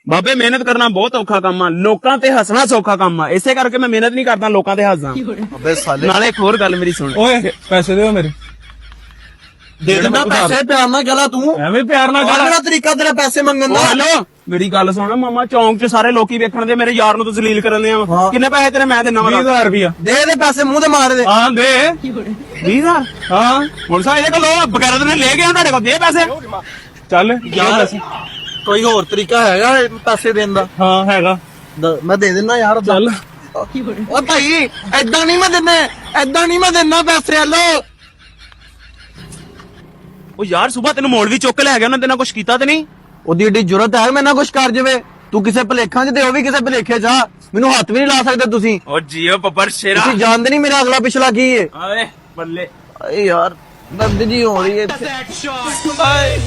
ਬਾਬੇ ਮਿਹਨਤ ਕਰਨਾ ਬਹੁਤ ਔਖਾ ਕੰਮ ਆ, ਲੋਕਾਂ ਤੇ ਹੱਸਣਾ ਸੌਖਾ ਕੰਮ ਆ। ਇਸੇ ਕਰਕੇ ਮੈਂ ਮਿਹਨਤ ਨਹੀਂ ਕਰਦਾ, ਲੋਕਾਂ ਤੇ ਹੱਸਦਾ। ਅਬੇ ਸਾਲੇ ਨਾਲੇ ਇੱਕ ਹੋਰ ਗੱਲ ਮੇਰੀ ਸੁਣ। ਓਏ ਪੈਸੇ ਦਿਓ ਮੇਰੇ। ਦੇ ਦਿੰਦਾ ਪੈਸੇ, ਪਿਆਰ ਨਾਲ ਗਲਾ ਤੂੰ ਐਵੇਂ ਪਿਆਰ ਨਾਲ ਗੱਲ। ਮੇਰਾ ਤਰੀਕਾ ਤੇਰਾ ਪੈਸੇ ਮੰਗਣ ਦਾ। ਹੈਲੋ ਮੇਰੀ ਗੱਲ ਸੁਣ ਮਾਮਾ, ਚੌਂਕ 'ਚ ਸਾਰੇ ਲੋਕੀ ਵੇਖਣ ਦੇ ਮੇਰੇ ਯਾਰ ਨੂੰ ਤੂੰ ਜ਼ਲੀਲ ਕਰਨ ਦੇ ਆ। ਹਾਂ। ਕਿੰਨੇ ਪੈਸੇ ਤੇਰੇ ਮੈਂ ਦੇਣਾ ਵਾ? 20,000 ਰੁਪਇਆ। ਦੇ ਦੇ ਪੈਸੇ, ਮੂੰਹ ਤੇ ਮਾਰ ਦੇ। ਹਾਂ ਦੇ। 20,000? ਹਾਂ ਹੁਣ ਸਾ ਇਹਦੇ ਕੋਲ ਬਗੈਰ ਤੇ ਲੈ ਗਿਆ ਤੁਹਾਡੇ ਕੋਲ, ਦੇ ਪੈਸੇ। ਚੱਲ ਯਾਰ ਪੈਸੇ। ਕੋਈ ਹੋਰ ਤਰੀਕਾ ਹੈਗਾ ਪੈਸੇ ਦੇਣ ਦਾ? ਹਾਂ ਹੈਗਾ। ਮੈਂ ਦੇ ਦਿੰਦਾ ਯਾਰ। ਚੱਲ ਓ ਭਾਈ ਏਦਾਂ ਨਹੀਂ ਮੈਂ ਦਿੰਨੇ, ਏਦਾਂ ਨਹੀਂ ਮੈਂ ਦਿੰਨਾ ਪੈਸੇ। ਹਲੋ ਉਹ ਯਾਰ ਸੁਬਾ ਤੈਨੂੰ ਮੌਲਵੀ ਚੁੱਕ ਕੇ ਲੈ ਗਿਆ, ਉਹਨਾਂ ਦੇ ਨਾਲ ਕੁਛ ਕੀਤਾ ਤੇ ਨਹੀਂ? ਉਹਦੀ ਏਡੀ ਜ਼ਰੂਰਤ ਹੈ ਮੇਰੇ ਨਾਲ ਕੁਝ ਕਰ ਜਵੇ? ਤੂੰ ਕਿਸੇ ਭਲੇਖਾਂ 'ਚ ਤੇ ਉਹ ਵੀ ਕਿਸੇ ਭਲੇਖੇ 'ਚ ਆ। ਮੈਨੂੰ ਹੱਥ ਵੀ ਨਹੀਂ ਲਾ ਸਕਦੇ ਤੁਸੀਂ। ਉਹ ਜੀਓ ਬੱਬਰ ਸ਼ੇਰਾ। ਤੁਸੀਂ ਜਾਣਦੇ ਨਹੀਂ ਮੇਰਾ ਅਗਲਾ ਪਿਛਲਾ ਕੀ ਏ। ਓਏ ਬੱਲੇ। ਏ ਯਾਰ ਦਰਦ ਜੀ ਹੋ ਰਹੀ ਹੈ। ਹਾਏ